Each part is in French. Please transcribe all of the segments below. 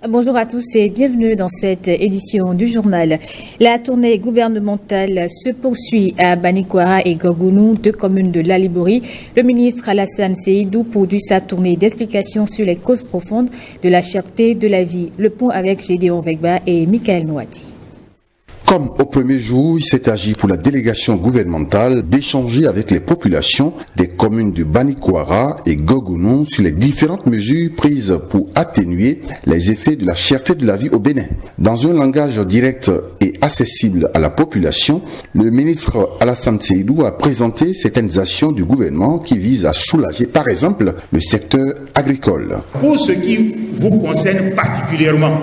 Bonjour à tous et bienvenue dans cette édition du journal. La tournée gouvernementale se poursuit à Banikwara et Gogounou, deux communes de l'Alibori. Le ministre Alassane Seydou poursuit sa tournée d'explication sur les causes profondes de la cherté de la vie. Le point avec Gédéon Vegba et Michael Noati. Comme au premier jour, il s'est agi pour la délégation gouvernementale d'échanger avec les populations des communes de Banikwara et Gogounou sur les différentes mesures prises pour atténuer les effets de la cherté de la vie au Bénin. Dans un langage direct et accessible à la population, le ministre Alassane Seydou a présenté certaines actions du gouvernement qui visent à soulager, par exemple, le secteur agricole. Pour ce qui vous concerne particulièrement,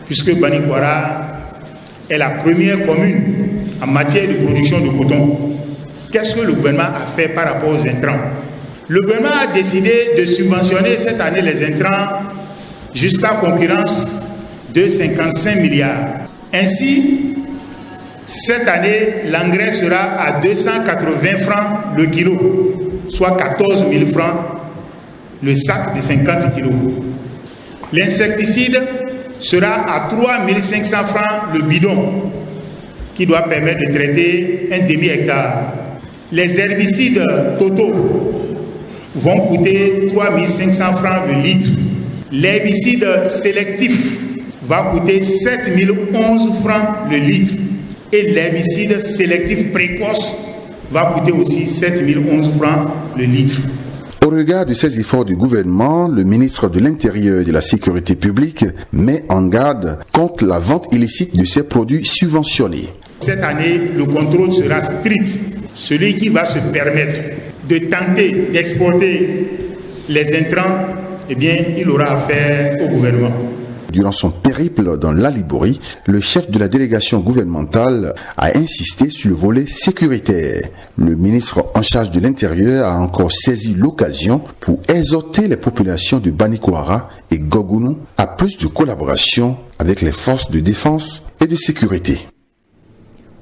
puisque Banikwara est la première commune en matière de production de coton. Qu'est-ce que le gouvernement a fait par rapport aux intrants? Le gouvernement a décidé de subventionner cette année les intrants jusqu'à concurrence de 55 milliards. Ainsi, cette année, l'engrais sera à 280 francs le kilo, soit 14 000 francs le sac de 50 kilos. L'insecticide sera à 3 500 francs le bidon, qui doit permettre de traiter un demi-hectare. Les herbicides totaux vont coûter 3 500 francs le litre. L'herbicide sélectif va coûter 7 011 francs le litre. Et l'herbicide sélectif précoce va coûter aussi 7 011 francs le litre. Au regard de ces efforts du gouvernement, le ministre de l'Intérieur et de la Sécurité publique met en garde contre la vente illicite de ces produits subventionnés. Cette année, le contrôle sera strict. Celui qui va se permettre de tenter d'exporter les intrants, eh bien, il aura affaire au gouvernement. Durant son périple dans l'Alibori, le chef de la délégation gouvernementale a insisté sur le volet sécuritaire. Le ministre en charge de l'Intérieur a encore saisi l'occasion pour exhorter les populations de Banikwara et Gogounou à plus de collaboration avec les forces de défense et de sécurité.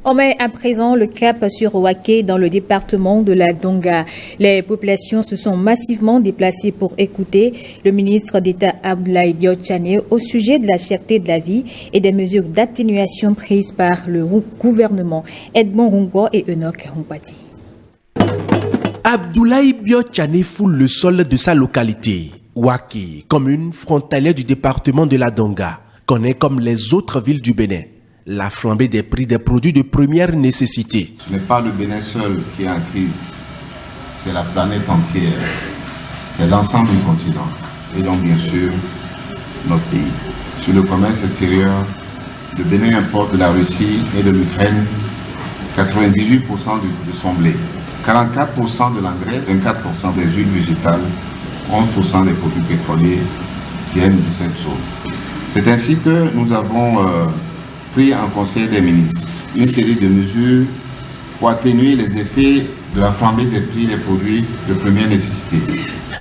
On met à présent le cap sur Waké dans le département de la Donga. Les populations se sont massivement déplacées pour écouter le ministre d'État Abdoulaye Diop-Tchane au sujet de la cherté de la vie et des mesures d'atténuation prises par le gouvernement. Edmond Rungo et Enoch Humpati. Abdoulaye Diop-Tchane foule le sol de sa localité. Waké, commune frontalière du département de la Donga, connaît comme les autres villes du Bénin la flambée des prix des produits de première nécessité. Ce n'est pas le Bénin seul qui est en crise, c'est la planète entière, c'est l'ensemble du continent et donc bien sûr notre pays. Sur le commerce extérieur, le Bénin importe de la Russie et de l'Ukraine 98% de son blé, 44% de l'engrais, 24% des huiles végétales, 11% des produits pétroliers viennent de cette zone. C'est ainsi que nous avons pris en conseil des ministres une série de mesures pour atténuer les effets de la flambée des prix des produits de première nécessité.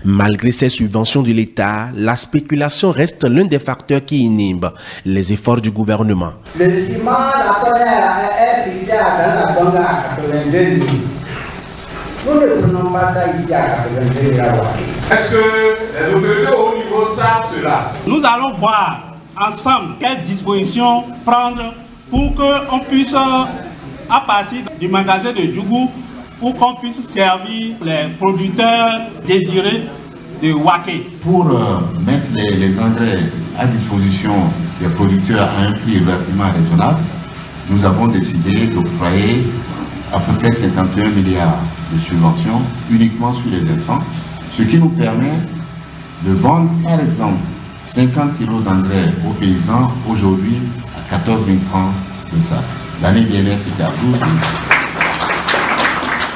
Malgré ces subventions de l'État, la spéculation reste l'un des facteurs qui inhibe les efforts du gouvernement. Le ciment, la tonnerre est fixé dans la Donga à 82 000. Nous ne prenons pas ça ici à 82 000. Est-ce que les autorités au niveau savent cela? Nous allons voir ensemble quelles dispositions prendre pour qu'on puisse, à partir du magasin de Djougou, pour qu'on puisse servir les producteurs désirés de Waké. Pour mettre les engrais à disposition des producteurs à un prix relativement raisonnable, nous avons décidé d'octroyer à peu près 51 milliards de subventions uniquement sur les intrants, ce qui nous permet de vendre par exemple 50 kilos d'engrais aux paysans aujourd'hui à 14 000 francs le sac. L'année dernière, c'était à 12 000.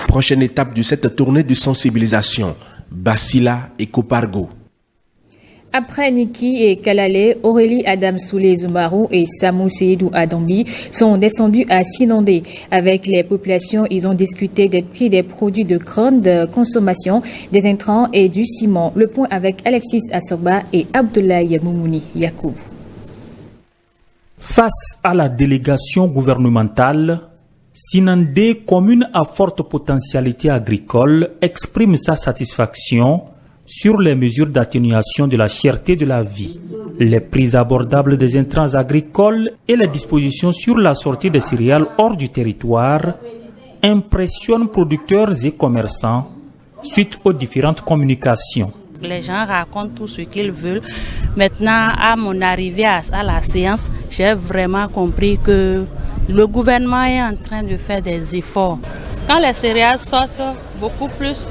Prochaine étape de cette tournée de sensibilisation, Basila et Kopargo. Après Niki et Kalale, Aurélie Adam Soulé Zoumarou et Samou Seydou Adambi sont descendus à Sinandé. Avec les populations, ils ont discuté des prix des produits de grande consommation, des intrants et du ciment. Le point avec Alexis Assoba et Abdoulaye Moumouni Yacoub. Face à la délégation gouvernementale, Sinandé, commune à forte potentialité agricole, exprime sa satisfaction sur les mesures d'atténuation de la cherté de la vie, les prix abordables des intrants agricoles et les dispositions sur la sortie des céréales hors du territoire impressionnent producteurs et commerçants suite aux différentes communications. Les gens racontent tout ce qu'ils veulent. Maintenant, à mon arrivée à la séance, j'ai vraiment compris que le gouvernement est en train de faire des efforts. Quand les céréales sortent beaucoup plus,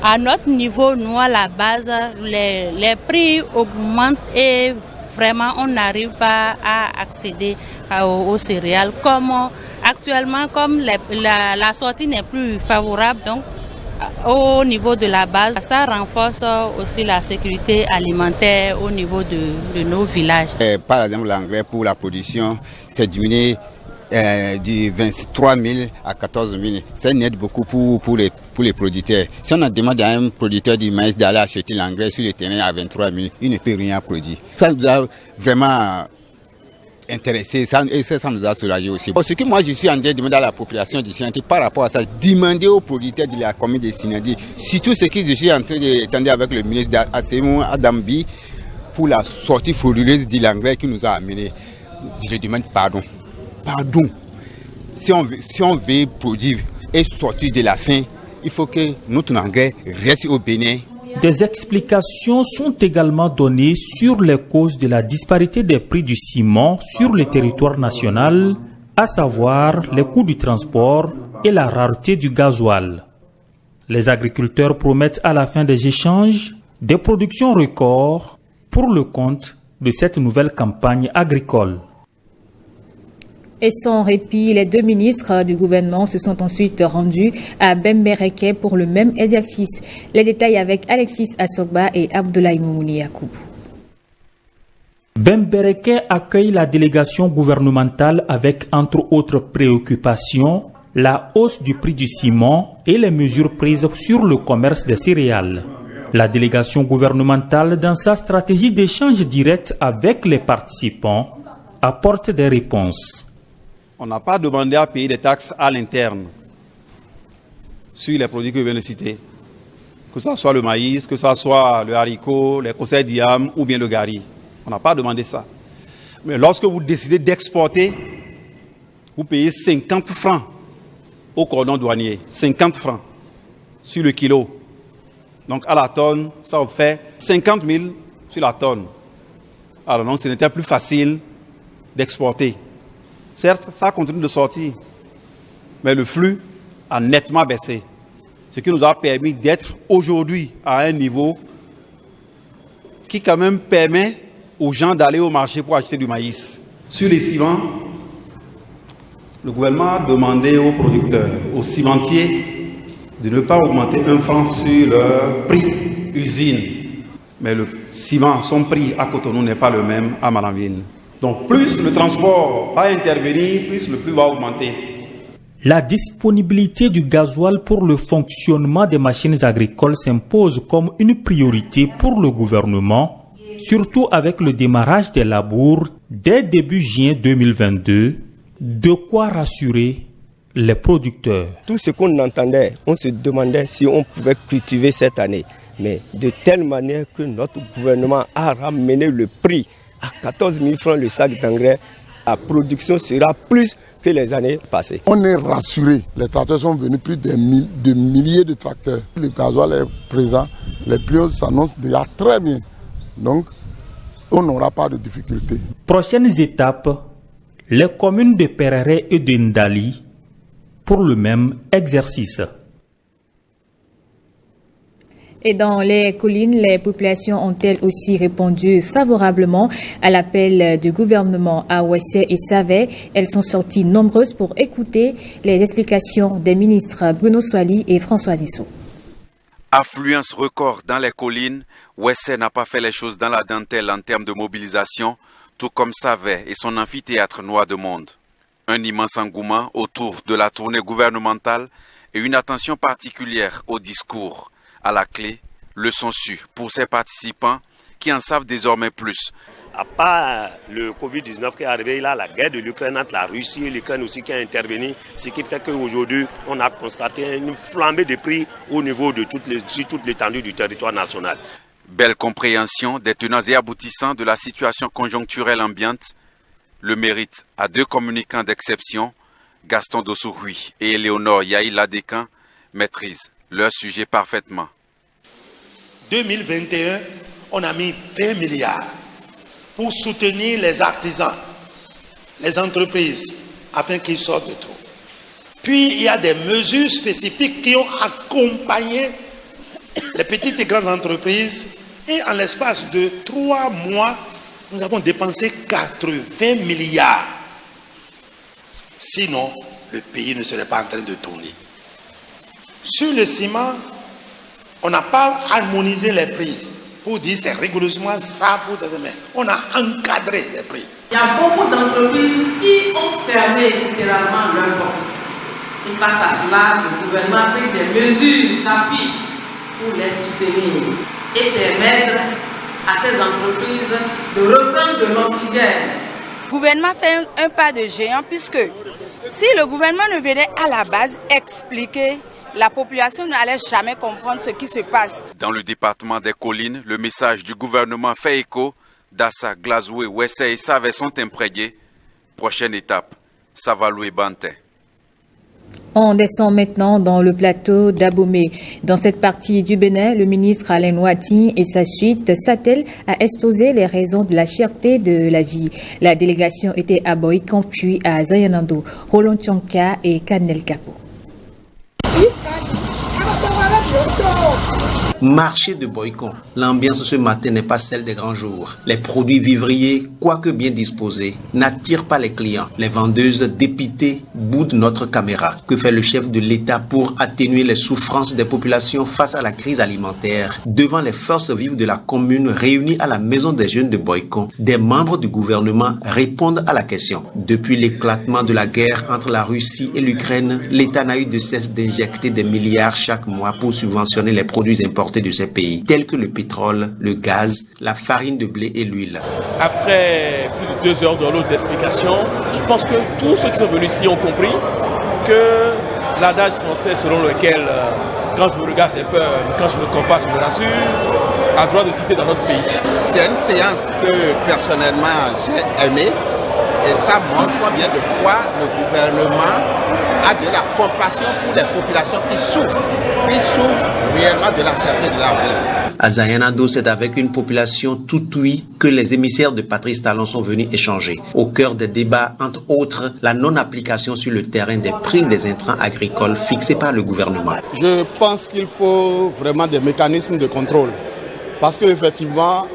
à notre niveau, nous à la base, les prix augmentent et vraiment on n'arrive pas à accéder aux céréales. Actuellement, comme la sortie n'est plus favorable, donc au niveau de la base, ça renforce aussi la sécurité alimentaire au niveau de nos villages. Par exemple, l'engrais pour la production, c'est diminué de 23 000 à 14 000. Ça aide beaucoup pour les producteurs. Si on a demandé à un producteur du maïs d'aller acheter l'engrais sur le terrain à 23 000, il ne peut rien produire. Ça nous a vraiment intéressé, ça nous a soulagé aussi. Ce que moi je suis en train de demander à la population de Sinadi par rapport à ça, demander aux producteurs de la commune de Sinadi, surtout ce que je suis en train d'étendre avec le ministre Assemou Adambi pour la sortie frauduleuse de l'engrais qui nous a amené. Je demande pardon. Pardon. Si on veut produire et sortir de la faim, il faut que notre engrais reste au Bénin. Des explications sont également données sur les causes de la disparité des prix du ciment sur le territoire national, à savoir les coûts du transport et la rareté du gasoil. Les agriculteurs promettent à la fin des échanges des productions records pour le compte de cette nouvelle campagne agricole. Et sans répit, les deux ministres du gouvernement se sont ensuite rendus à Bembereke pour le même exercice. Les détails avec Alexis Assogba et Abdoulaye Moumouni Yacoub. Bembereke accueille la délégation gouvernementale avec, entre autres préoccupations, la hausse du prix du ciment et les mesures prises sur le commerce des céréales. La délégation gouvernementale, dans sa stratégie d'échange direct avec les participants, apporte des réponses. On n'a pas demandé à payer des taxes à l'interne sur les produits que je viens de citer. Que ce soit le maïs, que ce soit le haricot, les conseils d'IAM ou bien le gari. On n'a pas demandé ça. Mais lorsque vous décidez d'exporter, vous payez 50 francs au cordon douanier. 50 francs sur le kilo. Donc à la tonne, ça vous fait 50 000 sur la tonne. Alors donc ce n'était plus facile d'exporter. Certes, ça continue de sortir, mais le flux a nettement baissé. Ce qui nous a permis d'être aujourd'hui à un niveau qui quand même permet aux gens d'aller au marché pour acheter du maïs. Sur les ciments, le gouvernement a demandé aux producteurs, aux cimentiers, de ne pas augmenter un franc sur leur prix usine. Mais le ciment, son prix à Cotonou n'est pas le même à Malanville. Donc plus le transport va intervenir, plus le prix va augmenter. La disponibilité du gasoil pour le fonctionnement des machines agricoles s'impose comme une priorité pour le gouvernement, surtout avec le démarrage des labours dès début juin 2022, de quoi rassurer les producteurs. Tout ce qu'on entendait, on se demandait si on pouvait cultiver cette année, mais de telle manière que notre gouvernement a ramené le prix à 14 000 francs le sac d'engrais, la production sera plus que les années passées. On est rassuré. Les tracteurs sont venus, plus de milliers de tracteurs. Le gasoil est présent, les prix s'annoncent déjà très bien. Donc, on n'aura pas de difficultés. Prochaines étapes, les communes de Perere et de Ndali pour le même exercice. Et dans les collines, les populations ont-elles aussi répondu favorablement à l'appel du gouvernement à Ouessé et Savé. Elles sont sorties nombreuses pour écouter les explications des ministres Bruno Swali et François Dissot. Affluence record dans les collines, Ouessé n'a pas fait les choses dans la dentelle en termes de mobilisation, tout comme Savé et son amphithéâtre Noir de Monde. Un immense engouement autour de la tournée gouvernementale et une attention particulière au discours. À la clé, leçon sûre pour ces participants qui en savent désormais plus. À part le Covid-19 qui est arrivé, là, la guerre de l'Ukraine entre la Russie et l'Ukraine aussi qui a intervenu, ce qui fait qu'aujourd'hui, on a constaté une flambée de prix au niveau de sur toute l'étendue du territoire national. Belle compréhension des tenants et aboutissants de la situation conjoncturelle ambiante. Le mérite à deux communicants d'exception, Gaston Dossouri et Éléonore Yaï-Ladécan, maîtrisent leur sujet parfaitement. 2021, on a mis 20 milliards pour soutenir les artisans, les entreprises, afin qu'ils sortent de trop. Puis, il y a des mesures spécifiques qui ont accompagné les petites et grandes entreprises. Et en l'espace de 3 mois, nous avons dépensé 80 milliards. Sinon, le pays ne serait pas en train de tourner. Sur le ciment, on n'a pas harmonisé les prix pour dire c'est rigoureusement ça pour cette semaine. On a encadré les prix. Il y a beaucoup d'entreprises qui ont fermé littéralement leur porte. Et face à cela, le gouvernement a pris des mesures d'appui pour les soutenir et permettre à ces entreprises de reprendre de l'oxygène. Le gouvernement fait un pas de géant puisque si le gouvernement ne venait à la base expliquer, la population n'allait jamais comprendre ce qui se passe. Dans le département des collines, le message du gouvernement fait écho. Dassa, Glazoué, Wessé et Savè sont imprégnés. Prochaine étape, Savaloué-Banté. On descend maintenant dans le plateau d'Abomey. Dans cette partie du Bénin, le ministre Alain Ouattine et sa suite s'attellent à exposer les raisons de la cherté de la vie. La délégation était à Boïkon puis à Zayanando, Roland Tchonka et Kanel Kapo. Marché de Boïkon. L'ambiance ce matin n'est pas celle des grands jours. Les produits vivriers, quoique bien disposés, n'attirent pas les clients. Les vendeuses dépitées boudent notre caméra. Que fait le chef de l'État pour atténuer les souffrances des populations face à la crise alimentaire? Devant les forces vives de la commune réunies à la maison des jeunes de Boïkon, des membres du gouvernement répondent à la question. Depuis l'éclatement de la guerre entre la Russie et l'Ukraine, l'État n'a eu de cesse d'injecter des milliards chaque mois pour subventionner les produits importés de ces pays, tels que le pétrole, le gaz, la farine de blé et l'huile. Après plus de 2 heures de l'autre d'explication, je pense que tous ceux qui sont venus ici ont compris que l'adage français selon lequel quand je me regarde j'ai peur, mais quand je me compare je me rassure, a droit de citer dans notre pays. C'est une séance que personnellement j'ai aimée et ça montre combien de fois le gouvernement a de la compassion pour les populations qui souffrent réellement de la cherté de la vie. À Zayanando, c'est avec une population toute ouïe que les émissaires de Patrice Talon sont venus échanger. Au cœur des débats, entre autres, la non-application sur le terrain des prix des intrants agricoles fixés par le gouvernement. Je pense qu'il faut vraiment des mécanismes de contrôle. Parce qu'effectivement,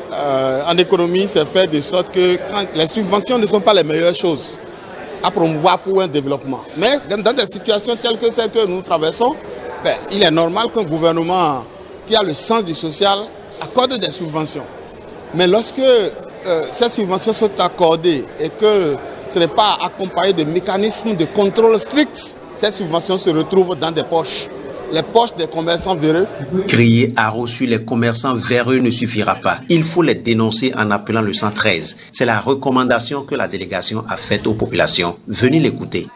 en économie, c'est fait de sorte que quand les subventions ne sont pas les meilleures choses à promouvoir pour un développement. Mais dans des situations telles que celles que nous traversons, il est normal qu'un gouvernement qui a le sens du social accorde des subventions. Mais lorsque ces subventions sont accordées et que ce n'est pas accompagné de mécanismes de contrôle stricts, ces subventions se retrouvent dans des poches. Les poches des commerçants véreux. Crier haro sur les commerçants véreux ne suffira pas. Il faut les dénoncer en appelant le 113. C'est la recommandation que la délégation a faite aux populations. Venez l'écouter.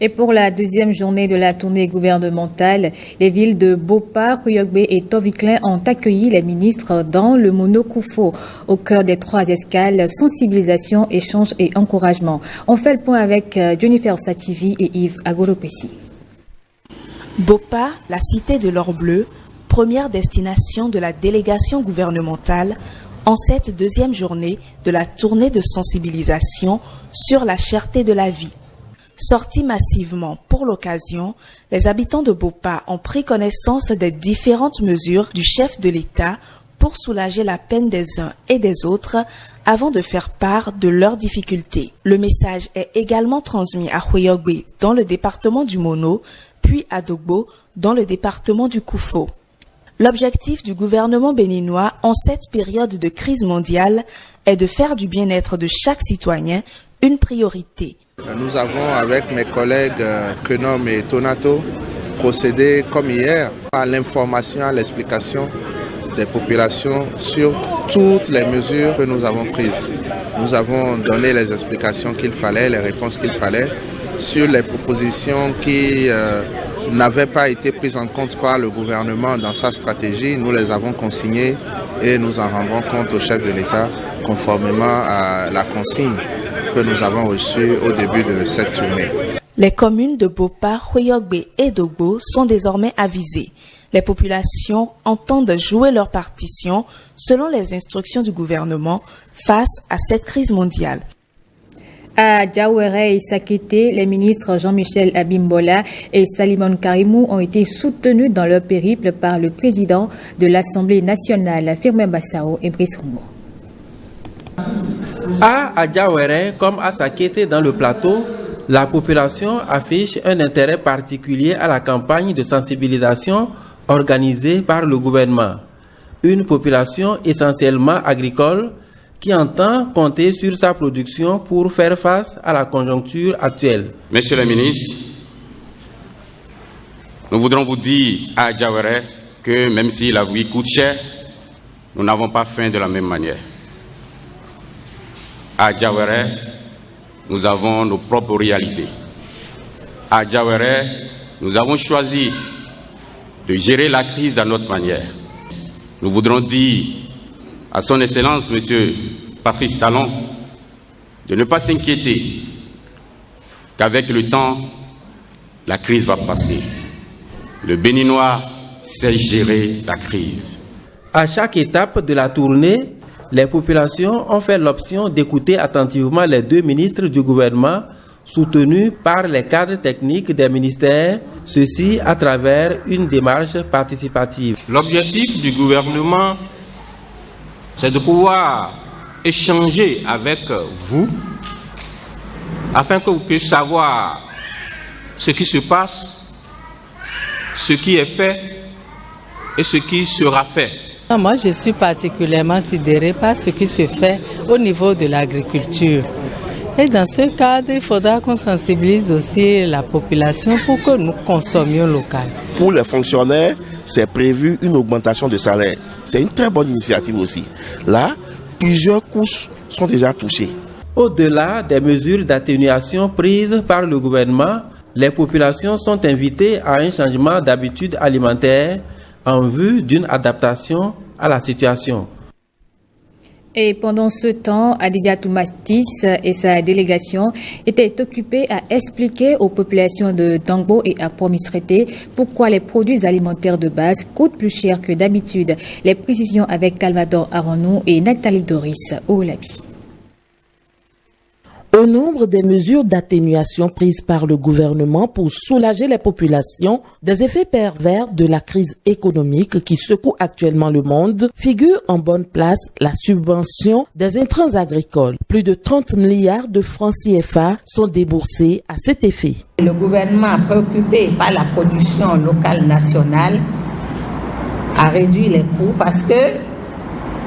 Et pour la deuxième journée de la tournée gouvernementale, les villes de Bopa, Kouyokbe et Toviklen ont accueilli les ministres dans le Monokoufo. Au cœur des 3 escales, sensibilisation, échange et encouragement. On fait le point avec Jennifer Sativi et Yves Agoropessi. Bopa, la cité de l'or bleu, première destination de la délégation gouvernementale en cette deuxième journée de la tournée de sensibilisation sur la cherté de la vie. Sortis massivement pour l'occasion, les habitants de Bopa ont pris connaissance des différentes mesures du chef de l'État pour soulager la peine des uns et des autres avant de faire part de leurs difficultés. Le message est également transmis à Kouyokbe dans le département du Mono, puis à Dogbo dans le département du Koufo. L'objectif du gouvernement béninois en cette période de crise mondiale est de faire du bien-être de chaque citoyen une priorité. Nous avons, avec mes collègues Kenom et Tonato, procédé comme hier à l'information, à l'explication des populations sur toutes les mesures que nous avons prises. Nous avons donné les explications qu'il fallait, les réponses qu'il fallait sur les propositions qui n'avaient pas été prises en compte par le gouvernement dans sa stratégie. Nous les avons consignées et nous en rendrons compte au chef de l'État conformément à la consigne que nous avons reçue au début de cette tournée. Les communes de Bopa, Houeyogbe et Dogbo sont désormais avisées. Les populations entendent jouer leur partition selon les instructions du gouvernement face à cette crise mondiale. À Diawere et Sakete, les ministres Jean-Michel Abimbola et Salimon Karimou ont été soutenus dans leur périple par le président de l'Assemblée nationale, Firmin Bassao et Brice Rongo. À Diawere comme à Sakete dans le plateau, la population affiche un intérêt particulier à la campagne de sensibilisation organisée par le gouvernement. Une population essentiellement agricole qui entend compter sur sa production pour faire face à la conjoncture actuelle. Monsieur le ministre, nous voudrons vous dire à Diawere que même si la vie coûte cher, nous n'avons pas faim de la même manière. À Diawere, nous avons nos propres réalités. À Diawere, nous avons choisi de gérer la crise à notre manière. Nous voudrons dire à son Excellence, Monsieur Patrice Talon, de ne pas s'inquiéter, qu'avec le temps, la crise va passer. Le Béninois sait gérer la crise. À chaque étape de la tournée, les populations ont fait l'option d'écouter attentivement les deux ministres du gouvernement, soutenus par les cadres techniques des ministères, ceci à travers une démarche participative. L'objectif du gouvernement, c'est de pouvoir échanger avec vous afin que vous puissiez savoir ce qui se passe, ce qui est fait et ce qui sera fait. Moi, je suis particulièrement sidérée par ce qui se fait au niveau de l'agriculture. Et dans ce cadre, il faudra qu'on sensibilise aussi la population pour que nous consommions local. Pour les fonctionnaires, c'est prévu une augmentation de salaire. C'est une très bonne initiative aussi. Là, plusieurs couches sont déjà touchées. Au-delà des mesures d'atténuation prises par le gouvernement, les populations sont invitées à un changement d'habitude alimentaire en vue d'une adaptation à la situation. Et pendant ce temps, Adidiatou Mastis et sa délégation étaient occupés à expliquer aux populations de Dangbo et à Promisreté pourquoi les produits alimentaires de base coûtent plus cher que d'habitude. Les précisions avec Calvador Aronou et Nathalie Doris Olabi. Au nombre des mesures d'atténuation prises par le gouvernement pour soulager les populations des effets pervers de la crise économique qui secoue actuellement le monde, figure en bonne place la subvention des intrants agricoles. Plus de 30 milliards de francs CFA sont déboursés à cet effet. Le gouvernement, préoccupé par la production locale nationale, a réduit les coûts parce que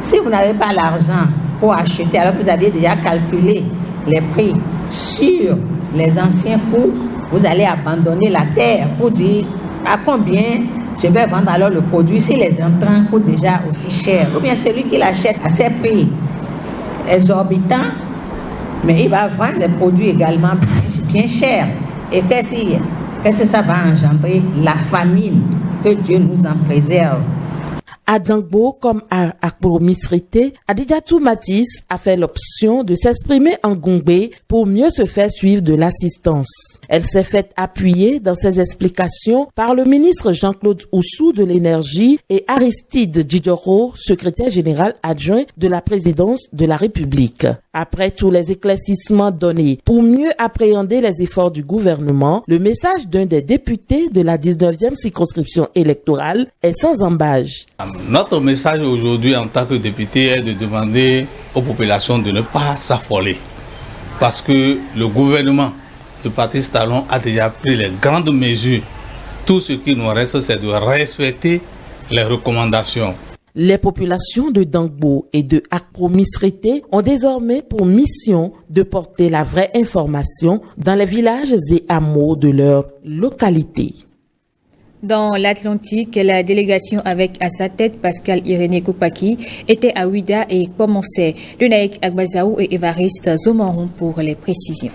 si vous n'avez pas l'argent pour acheter, alors que vous avez déjà calculé les prix sur les anciens coûts, vous allez abandonner la terre pour dire à combien je vais vendre alors le produit si les intrants coûtent déjà aussi cher. Ou bien celui qui l'achète à ces prix exorbitants, mais il va vendre des produits également bien chers. Et qu'est-ce que ça va engendrer? La famine, que Dieu nous en préserve. À Dangbo comme à Promisreté, Adidiatou Matis a fait l'option de s'exprimer en Gongbe pour mieux se faire suivre de l'assistance. Elle s'est faite appuyer dans ses explications par le ministre Jean-Claude Oussou de l'énergie et Aristide Djidjoro, secrétaire général adjoint de la présidence de la République. Après tous les éclaircissements donnés pour mieux appréhender les efforts du gouvernement, le message d'un des députés de la 19e circonscription électorale est sans embâge. Notre message aujourd'hui en tant que député est de demander aux populations de ne pas s'affoler. Parce que le gouvernement de Patrice Talon a déjà pris les grandes mesures. Tout ce qui nous reste, c'est de respecter les recommandations. Les populations de Dangbo et de Akpromisreté ont désormais pour mission de porter la vraie information dans les villages et hameaux de leur localité. Dans l'Atlantique, la délégation avec à sa tête Pascal Irénée Koupaki était à Ouida et commençait. Lunaïk Agbazaou et Évariste Zomoron pour les précisions.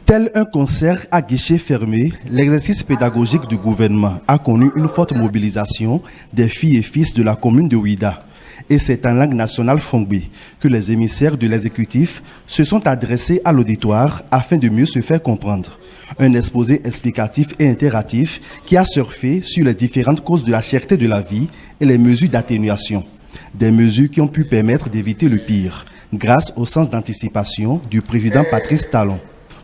Tel un concert à guichet fermé, l'exercice pédagogique du gouvernement a connu une forte mobilisation des filles et fils de la commune de Ouida. Et c'est en langue nationale fongbe que les émissaires de l'exécutif se sont adressés à l'auditoire afin de mieux se faire comprendre. Un exposé explicatif et interactif qui a surfé sur les différentes causes de la cherté de la vie et les mesures d'atténuation. Des mesures qui ont pu permettre d'éviter le pire, grâce au sens d'anticipation du président Patrice Talon.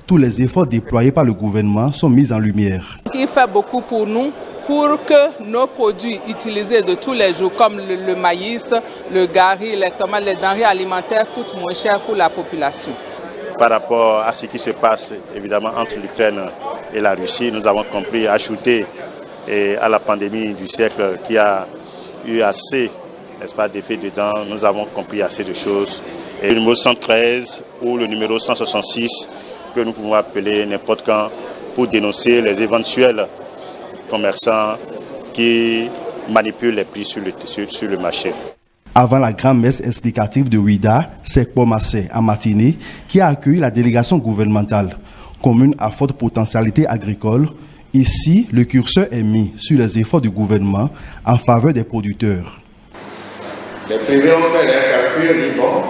Tous les efforts déployés par le gouvernement sont mis en lumière. Il fait beaucoup pour nous, pour que nos produits utilisés de tous les jours, comme le maïs, le gari, les tomates, les denrées alimentaires, coûtent moins cher pour la population. Par rapport à ce qui se passe évidemment entre l'Ukraine et la Russie, nous avons compris ajouter à la pandémie du siècle qui a eu assez, n'est-ce pas, d'effets dedans, nous avons compris assez de choses. Et le numéro 113 ou le numéro 166 que nous pouvons appeler n'importe quand pour dénoncer les éventuels commerçants qui manipulent les prix sur le marché. Avant la grande messe explicative de Ouida, c'est Kpomassé à matinée qui a accueilli la délégation gouvernementale. Commune à forte potentialité agricole, ici le curseur est mis sur les efforts du gouvernement en faveur des producteurs. Les privés ont fait leurs calculs et dit bon,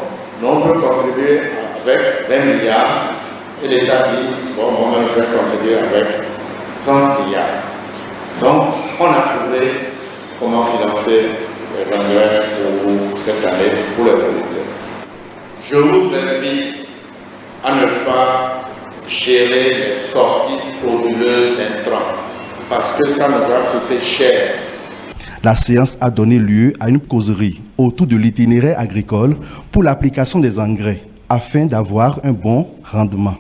nous on peut contribuer avec 20 milliards et l'État dit bon, moi je vais contribuer avec 30 milliards. Donc on a trouvé comment financer les engrais pour vous cette année pour les producteurs. Je vous invite à ne pas gérer les sorties frauduleuses d'intrants parce que ça nous va coûter cher. La séance a donné lieu à une causerie autour de l'itinéraire agricole pour l'application des engrais afin d'avoir un bon rendement.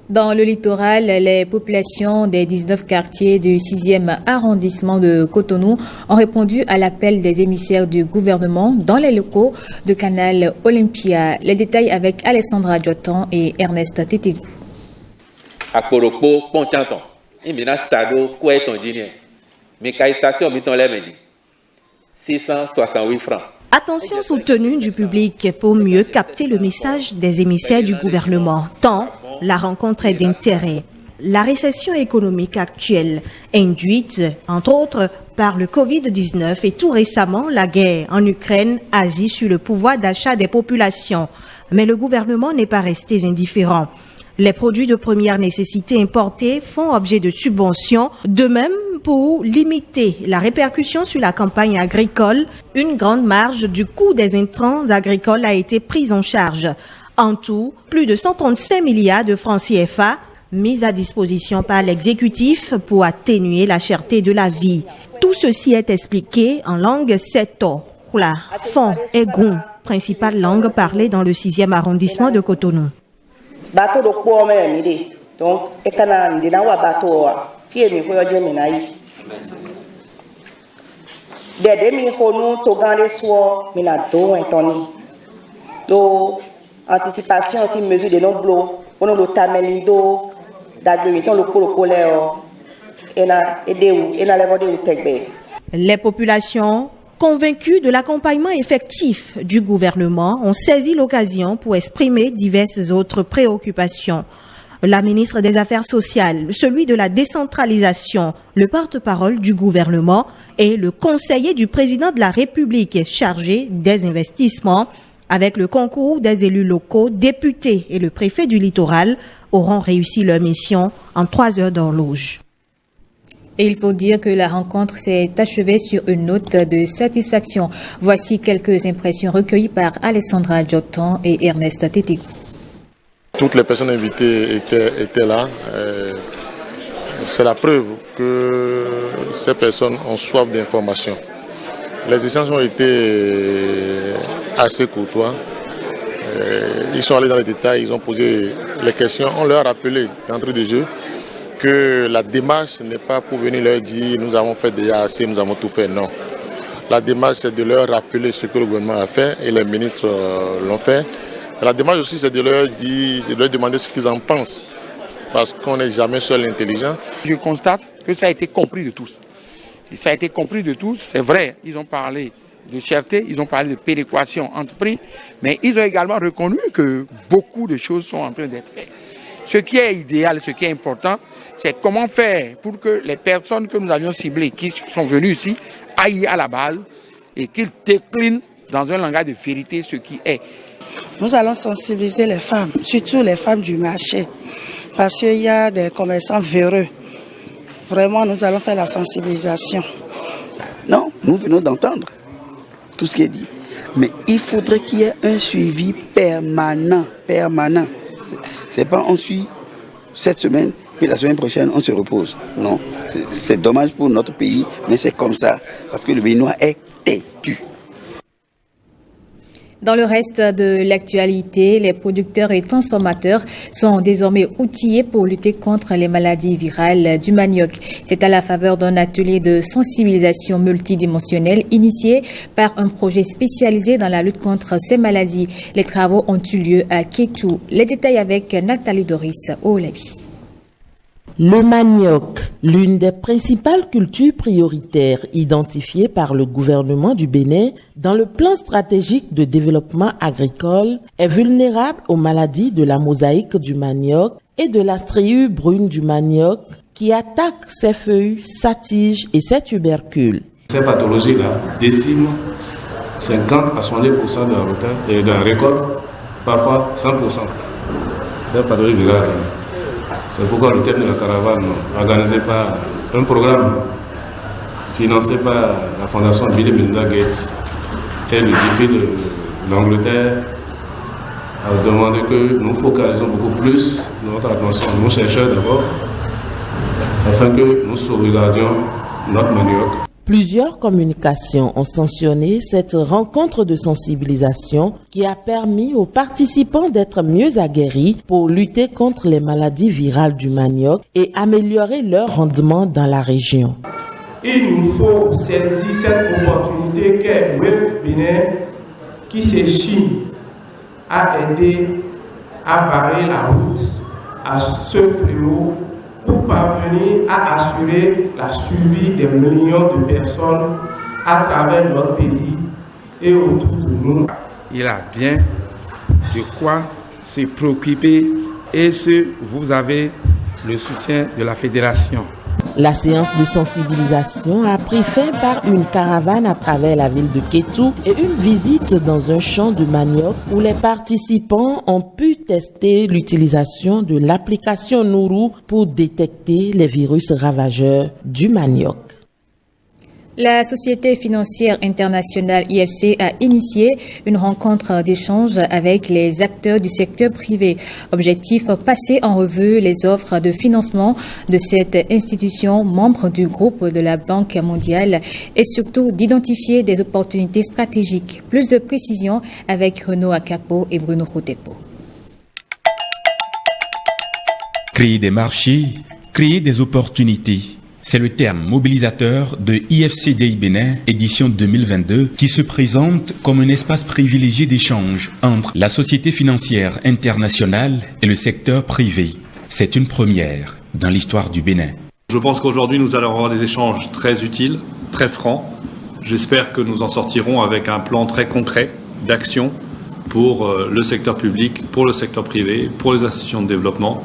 Dans le littoral, les populations des 19 quartiers du 6e arrondissement de Cotonou ont répondu à l'appel des émissaires du gouvernement dans les locaux de Canal Olympia. Les détails avec Alessandra Diotan et Ernest Tétégou. Akoropo Ponchanton, Imina Sado, Kouetonjinien, Mekaï Station Miton-Lemedi, 668 francs. Attention soutenue du public pour mieux capter le message des émissaires du gouvernement, tant la rencontre est d'intérêt. La récession économique actuelle, induite, entre autres, par le Covid-19 et tout récemment la guerre en Ukraine, agit sur le pouvoir d'achat des populations. Mais le gouvernement n'est pas resté indifférent. Les produits de première nécessité importés font objet de subventions. De même, pour limiter la répercussion sur la campagne agricole, une grande marge du coût des intrants agricoles a été prise en charge. En tout, plus de 135 milliards de francs CFA mis à disposition par l'exécutif pour atténuer la cherté de la vie. Tout ceci est expliqué en langue seto, Kula, Fon et Gon, principale langue parlée dans le 6e arrondissement de Cotonou. Bateau de quoi donc et canal de nawa bateau fie mi ko je mi nayi de mi ko nu to gande so mi na do entoni do anticipation aussi mesure de non blo ono lo tamelido d'agriculture le colère et na edeu et na levo de tegbe. Les populations convaincus de l'accompagnement effectif du gouvernement ont saisi l'occasion pour exprimer diverses autres préoccupations. La ministre des Affaires sociales, celui de la décentralisation, le porte-parole du gouvernement et le conseiller du président de la République chargé des investissements, avec le concours des élus locaux, députés et le préfet du littoral, auront réussi leur mission en 3 heures d'horloge. Et il faut dire que la rencontre s'est achevée sur une note de satisfaction. Voici quelques impressions recueillies par Alessandra Diotan et Ernest Tétégou. Toutes les personnes invitées étaient là. C'est la preuve que ces personnes ont soif d'informations. Les échanges ont été assez courtois. Ils sont allés dans les détails, ils ont posé les questions. On leur a rappelé d'entrée de jeu que la démarche n'est pas pour venir leur dire nous avons fait déjà assez, nous avons tout fait. Non. La démarche, c'est de leur rappeler ce que le gouvernement a fait et les ministres l'ont fait. La démarche aussi, c'est de leur demander ce qu'ils en pensent parce qu'on n'est jamais seul intelligent. Je constate que ça a été compris de tous. Et ça a été compris de tous, c'est vrai, ils ont parlé de cherté, ils ont parlé de péréquation entre prix, mais ils ont également reconnu que beaucoup de choses sont en train d'être faites. Ce qui est idéal, ce qui est important, c'est comment faire pour que les personnes que nous avions ciblées, qui sont venues ici, aillent à la base et qu'ils déclinent dans un langage de vérité ce qui est. Nous allons sensibiliser les femmes, surtout les femmes du marché, parce qu'il y a des commerçants véreux. Vraiment, nous allons faire la sensibilisation. Non, nous venons d'entendre tout ce qui est dit. Mais il faudrait qu'il y ait un suivi permanent. C'est pas on suit cette semaine et la semaine prochaine on se repose. Non, c'est dommage pour notre pays, mais c'est comme ça. Parce que le Béninois est têtu. Dans le reste de l'actualité, les producteurs et transformateurs sont désormais outillés pour lutter contre les maladies virales du manioc. C'est à la faveur d'un atelier de sensibilisation multidimensionnelle initié par un projet spécialisé dans la lutte contre ces maladies. Les travaux ont eu lieu à Kétou. Les détails avec Nathalie Doris Olabi. Le manioc, l'une des principales cultures prioritaires identifiées par le gouvernement du Bénin dans le plan stratégique de développement agricole, est vulnérable aux maladies de la mosaïque du manioc et de la striure brune du manioc qui attaquent ses feuilles, sa tige et ses tubercules. Ces pathologies-là déciment 50 à 70% de la récolte, parfois 100%. Ces pathologies virales. C'est pourquoi le thème de la caravane, organisé par un programme financé par la fondation Bill et Melinda Gates et le défi de l'Angleterre, a demandé que nous focalisons beaucoup plus notre attention, nos chercheurs d'abord, afin que nous sauvegardions notre manioc. Plusieurs communications ont sanctionné cette rencontre de sensibilisation qui a permis aux participants d'être mieux aguerris pour lutter contre les maladies virales du manioc et améliorer leur rendement dans la région. Il nous faut saisir cette opportunité qu'est WAVE Bénin qui s'échine à aider à barrer la route à ce fléau pour parvenir à assurer la survie des millions de personnes à travers notre pays et autour de nous. Il a bien de quoi se préoccuper et vous avez le soutien de la fédération. La séance de sensibilisation a pris fin par une caravane à travers la ville de Kétou et une visite dans un champ de manioc où les participants ont pu tester l'utilisation de l'application Nourou pour détecter les virus ravageurs du manioc. La Société financière internationale IFC a initié une rencontre d'échange avec les acteurs du secteur privé. Objectif, passer en revue les offres de financement de cette institution membre du groupe de la Banque mondiale et surtout d'identifier des opportunités stratégiques. Plus de précisions avec Renaud Akapo et Bruno Rotepo. Créer des marchés, créer des opportunités. C'est le terme mobilisateur de IFCDI Bénin, édition 2022, qui se présente comme un espace privilégié d'échange entre la société financière internationale et le secteur privé. C'est une première dans l'histoire du Bénin. Je pense qu'aujourd'hui, nous allons avoir des échanges très utiles, très francs. J'espère que nous en sortirons avec un plan très concret d'action pour le secteur public, pour le secteur privé, pour les institutions de développement,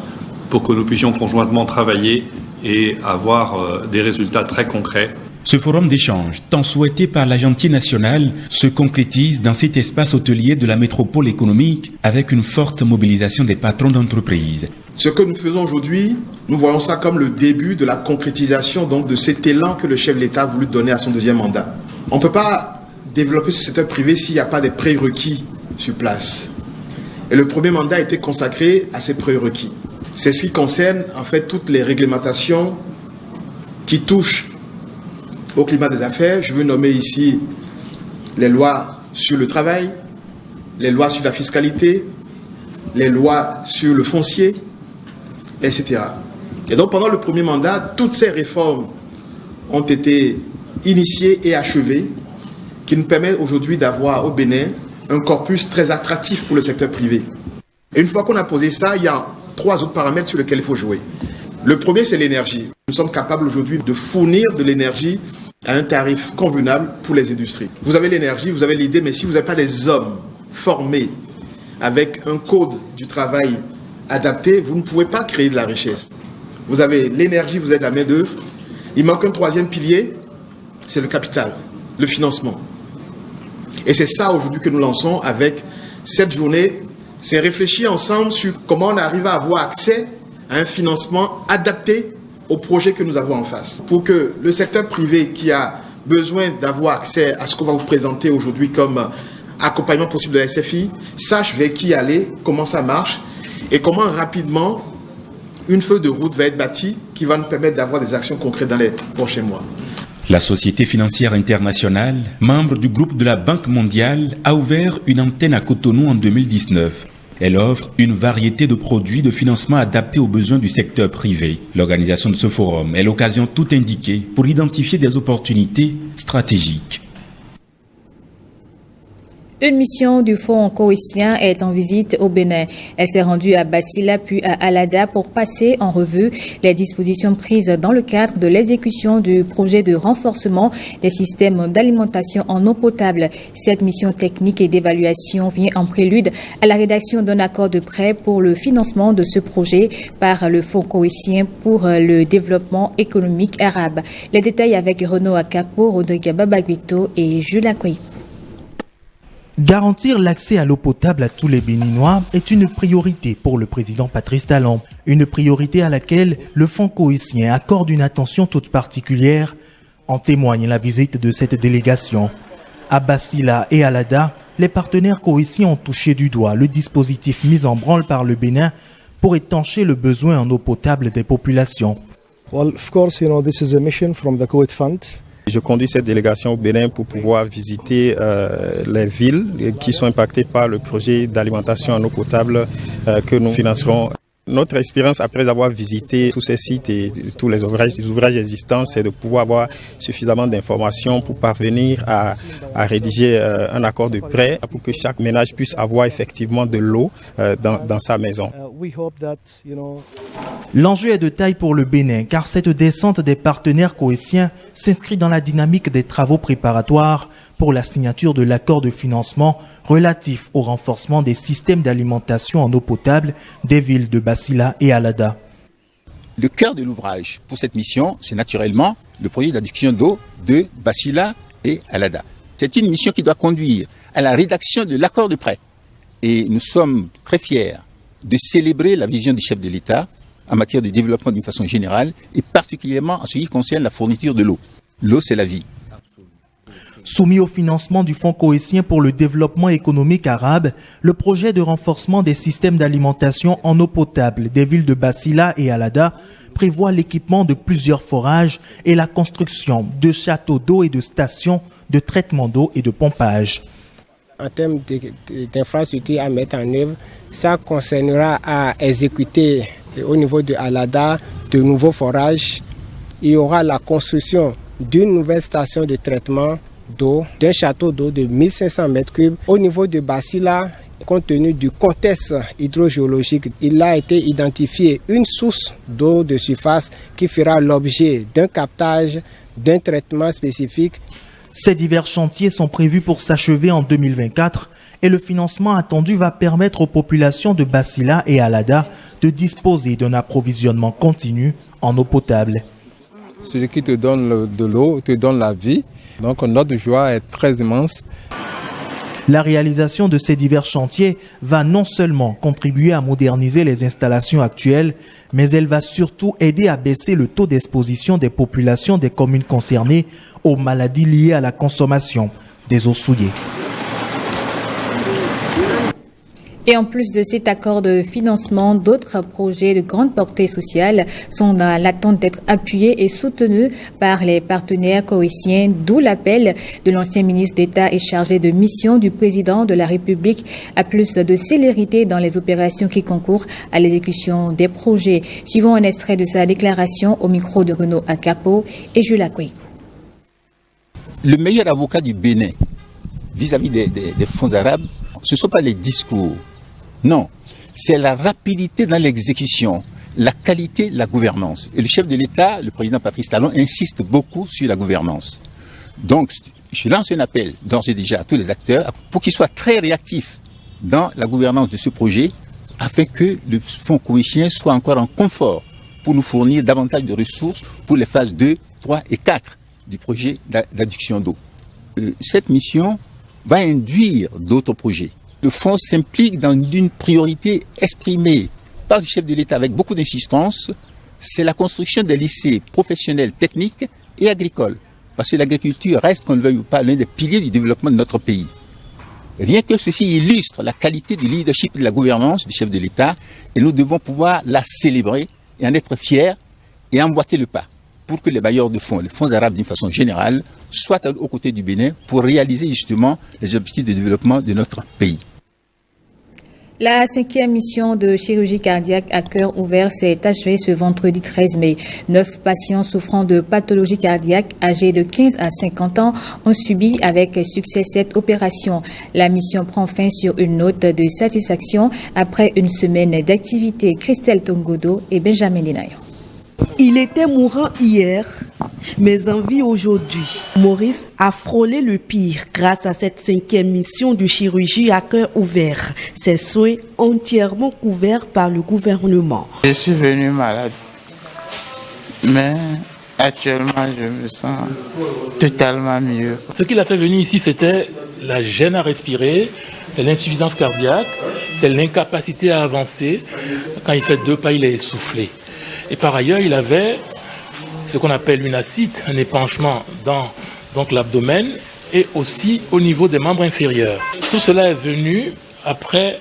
pour que nous puissions conjointement travailler et avoir des résultats très concrets. Ce forum d'échange, tant souhaité par l'Agenti national, se concrétise dans cet espace hôtelier de la métropole économique avec une forte mobilisation des patrons d'entreprise. Ce que nous faisons aujourd'hui, nous voyons ça comme le début de la concrétisation donc, de cet élan que le chef de l'État a voulu donner à son deuxième mandat. On ne peut pas développer ce secteur privé s'il n'y a pas des prérequis sur place. Et le premier mandat a été consacré à ces prérequis. C'est ce qui concerne en fait toutes les réglementations qui touchent au climat des affaires. Je veux nommer ici les lois sur le travail, les lois sur la fiscalité, les lois sur le foncier, etc. Et donc pendant le premier mandat, toutes ces réformes ont été initiées et achevées qui nous permettent aujourd'hui d'avoir au Bénin un corpus très attractif pour le secteur privé. Et une fois qu'on a posé ça, il y a 3 autres paramètres sur lesquels il faut jouer. Le premier, c'est l'énergie. Nous sommes capables aujourd'hui de fournir de l'énergie à un tarif convenable pour les industries. Vous avez l'énergie, vous avez l'idée, mais si vous n'avez pas des hommes formés avec un code du travail adapté, vous ne pouvez pas créer de la richesse. Vous avez l'énergie, vous avez la main-d'œuvre. Il manque un troisième pilier, c'est le capital, le financement. Et c'est ça aujourd'hui que nous lançons avec cette journée. C'est réfléchir ensemble sur comment on arrive à avoir accès à un financement adapté aux projets que nous avons en face. Pour que le secteur privé qui a besoin d'avoir accès à ce qu'on va vous présenter aujourd'hui comme accompagnement possible de la SFI, sache vers qui aller, comment ça marche et comment rapidement une feuille de route va être bâtie qui va nous permettre d'avoir des actions concrètes dans les prochains mois. La Société financière internationale, membre du groupe de la Banque mondiale, a ouvert une antenne à Cotonou en 2019. Elle offre une variété de produits de financement adaptés aux besoins du secteur privé. L'organisation de ce forum est l'occasion tout indiquée pour identifier des opportunités stratégiques. Une mission du Fonds coïtien est en visite au Bénin. Elle s'est rendue à Basila puis à Alada pour passer en revue les dispositions prises dans le cadre de l'exécution du projet de renforcement des systèmes d'alimentation en eau potable. Cette mission technique et d'évaluation vient en prélude à la rédaction d'un accord de prêt pour le financement de ce projet par le Fonds coïtien pour le développement économique arabe. Les détails avec Renaud Akapo, Rodrigue Babaguito et Jules Akoy. Garantir l'accès à l'eau potable à tous les Béninois est une priorité pour le président Patrice Talon. Une priorité à laquelle le Fonds coïtien accorde une attention toute particulière. En témoigne la visite de cette délégation. À Basila et Alada, les partenaires coïtiens ont touché du doigt le dispositif mis en branle par le Bénin pour étancher le besoin en eau potable des populations. Well, of course, this is a mission from the Kuwait Fund. Je conduis cette délégation au Bénin pour pouvoir visiter les villes qui sont impactées par le projet d'alimentation en eau potable que nous financerons. Notre expérience après avoir visité tous ces sites et tous les ouvrages existants, c'est de pouvoir avoir suffisamment d'informations pour parvenir à rédiger un accord de prêt pour que chaque ménage puisse avoir effectivement de l'eau dans sa maison. L'enjeu est de taille pour le Bénin car cette descente des partenaires coïtiens s'inscrit dans la dynamique des travaux préparatoires pour la signature de l'accord de financement relatif au renforcement des systèmes d'alimentation en eau potable des villes de Basila et Alada. Le cœur de l'ouvrage pour cette mission, c'est naturellement le projet d'adduction d'eau de Basila et Alada. C'est une mission qui doit conduire à la rédaction de l'accord de prêt. Et nous sommes très fiers de célébrer la vision du chef de l'État en matière de développement d'une façon générale et particulièrement en ce qui concerne la fourniture de l'eau. L'eau, c'est la vie. Soumis au financement du Fonds coïtien pour le développement économique arabe, le projet de renforcement des systèmes d'alimentation en eau potable des villes de Basila et Alada prévoit l'équipement de plusieurs forages et la construction de châteaux d'eau et de stations de traitement d'eau et de pompage. En termes d'infrastructures à mettre en œuvre, ça concernera à exécuter au niveau de Alada de nouveaux forages. Il y aura la construction d'une nouvelle station de traitement d'eau, d'un château d'eau de 1500 mètres cubes. Au niveau de Basila, compte tenu du contexte hydrogéologique, il a été identifié une source d'eau de surface qui fera l'objet d'un captage, d'un traitement spécifique. Ces divers chantiers sont prévus pour s'achever en 2024 et le financement attendu va permettre aux populations de Basila et Alada de disposer d'un approvisionnement continu en eau potable. Celui qui te donne de l'eau te donne la vie. Donc notre joie est très immense. La réalisation de ces divers chantiers va non seulement contribuer à moderniser les installations actuelles, mais elle va surtout aider à baisser le taux d'exposition des populations des communes concernées aux maladies liées à la consommation des eaux souillées. Et en plus de cet accord de financement, d'autres projets de grande portée sociale sont dans l'attente d'être appuyés et soutenus par les partenaires coïtiens, d'où l'appel de l'ancien ministre d'État et chargé de mission du président de la République à plus de célérité dans les opérations qui concourent à l'exécution des projets. Suivons un extrait de sa déclaration au micro de Renaud Akapo et Jules Akoy. Le meilleur avocat du Bénin vis-à-vis des fonds arabes, ce ne sont pas les discours. Non, c'est la rapidité dans l'exécution, la qualité de la gouvernance. Et le chef de l'État, le président Patrice Talon, insiste beaucoup sur la gouvernance. Donc, je lance un appel d'ores et déjà à tous les acteurs pour qu'ils soient très réactifs dans la gouvernance de ce projet afin que le fonds cohésien soit encore en confort pour nous fournir davantage de ressources pour les phases 2, 3 et 4 du projet d'adduction d'eau. Cette mission va induire d'autres projets. Le fonds s'implique dans une priorité exprimée par le chef de l'État avec beaucoup d'insistance, c'est la construction des lycées professionnels techniques et agricoles. Parce que l'agriculture reste, qu'on le veuille ou pas, l'un des piliers du développement de notre pays. Rien que ceci illustre la qualité du leadership et de la gouvernance du chef de l'État et nous devons pouvoir la célébrer et en être fiers et emboîter le pas pour que les bailleurs de fonds, les fonds arabes d'une façon générale, soient aux côtés du Bénin pour réaliser justement les objectifs de développement de notre pays. La 5e mission de chirurgie cardiaque à cœur ouvert s'est achevée ce vendredi 13 mai. 9 patients souffrant de pathologie cardiaque âgés de 15 à 50 ans ont subi avec succès cette opération. La mission prend fin sur une note de satisfaction après une semaine d'activité. Christelle Tongodo et Benjamin Denayo. Il était mourant hier, mais en vie aujourd'hui. Maurice a frôlé le pire grâce à cette 5e mission de chirurgie à cœur ouvert. Ses soins entièrement couverts par le gouvernement. Je suis venu malade, mais actuellement je me sens totalement mieux. Ce qui l'a fait venir ici, c'était la gêne à respirer, c'est l'insuffisance cardiaque, c'est l'incapacité à avancer. Quand il fait 2 pas, il est essoufflé. Et par ailleurs, il avait ce qu'on appelle une ascite, un épanchement dans l'abdomen et aussi au niveau des membres inférieurs. Tout cela est venu après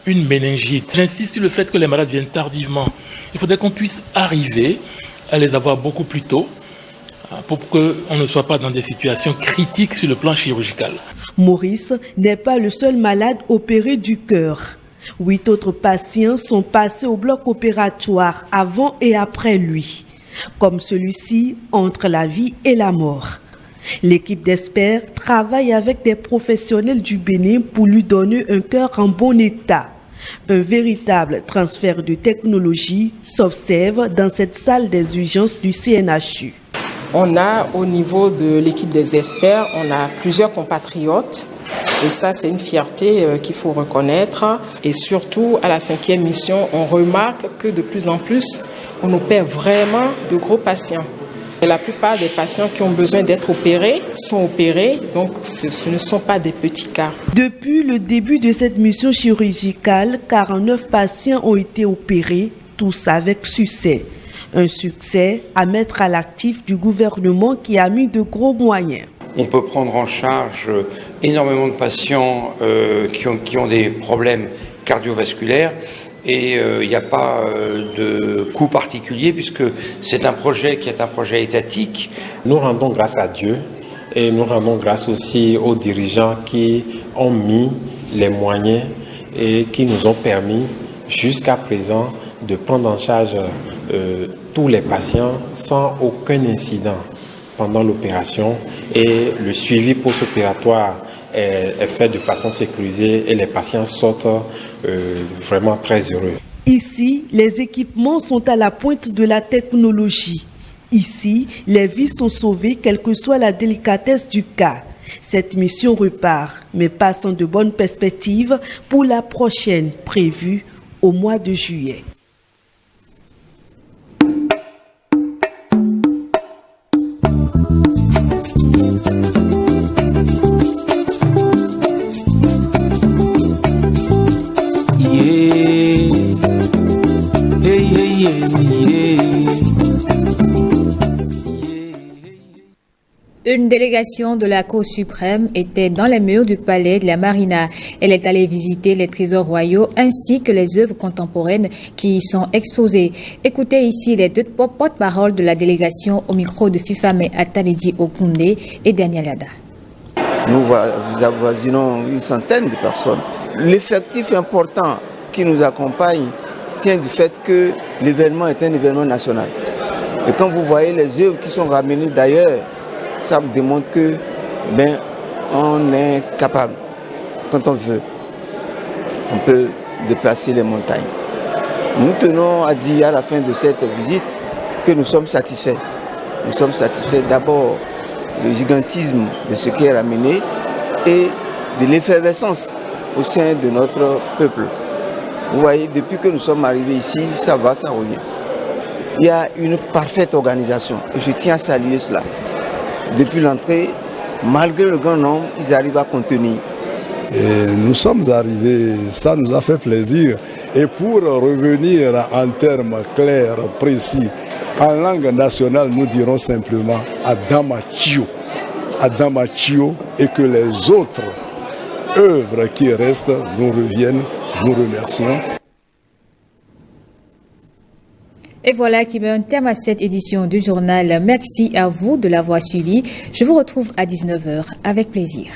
une méningite. J'insiste sur le fait que les malades viennent tardivement. Il faudrait qu'on puisse arriver à les avoir beaucoup plus tôt pour qu'on ne soit pas dans des situations critiques sur le plan chirurgical. Maurice n'est pas le seul malade opéré du cœur. 8 autres patients sont passés au bloc opératoire avant et après lui, comme celui-ci entre la vie et la mort. L'équipe d'experts travaille avec des professionnels du Bénin pour lui donner un cœur en bon état. Un véritable transfert de technologie s'observe dans cette salle des urgences du CNHU. On a au niveau de l'équipe des experts, on a plusieurs compatriotes. Et ça, c'est une fierté qu'il faut reconnaître. Et surtout, à la 5e mission, on remarque que de plus en plus, on opère vraiment de gros patients. Et la plupart des patients qui ont besoin d'être opérés sont opérés, donc ce ne sont pas des petits cas. Depuis le début de cette mission chirurgicale, 49 patients ont été opérés, tous avec succès. Un succès à mettre à l'actif du gouvernement qui a mis de gros moyens. On peut prendre en charge énormément de patients qui ont des problèmes cardiovasculaires et il n'y a pas de coût particulier puisque c'est un projet qui est un projet étatique. Nous rendons grâce à Dieu et nous rendons grâce aussi aux dirigeants qui ont mis les moyens et qui nous ont permis jusqu'à présent de prendre en charge tous les patients sans aucun incident pendant l'opération et le suivi post-opératoire est fait de façon sécurisée et les patients sortent vraiment très heureux. Ici, les équipements sont à la pointe de la technologie. Ici, les vies sont sauvées quelle que soit la délicatesse du cas. Cette mission repart, mais pas sans de bonnes perspectives pour la prochaine prévue au mois de juillet. Une délégation de la Cour suprême était dans les murs du palais de la Marina. Elle est allée visiter les trésors royaux ainsi que les œuvres contemporaines qui y sont exposées. Écoutez ici les 2 porte-parole de la délégation au micro de Fifame Ataliji Okunde et Daniel Ada. Nous avoisinons une centaine de personnes. L'effectif important qui nous accompagne tient du fait que l'événement est un événement national. Et quand vous voyez les œuvres qui sont ramenées d'ailleurs, ça démontre que on est capable, quand on veut. On peut déplacer les montagnes. Nous tenons à dire à la fin de cette visite que nous sommes satisfaits. Nous sommes satisfaits d'abord du gigantisme de ce qui est ramené et de l'effervescence au sein de notre peuple. Vous voyez, depuis que nous sommes arrivés ici, ça va, ça revient. Il y a une parfaite organisation et je tiens à saluer cela. Depuis l'entrée, malgré le grand nombre, ils arrivent à contenir. Et nous sommes arrivés, ça nous a fait plaisir. Et pour revenir en termes clairs, précis, en langue nationale, nous dirons simplement Adamachio. Adamachio, et que les autres œuvres qui restent nous reviennent. Nous remercions. Et voilà qui met un terme à cette édition du journal. Merci à vous de l'avoir suivi. Je vous retrouve à 19h avec plaisir.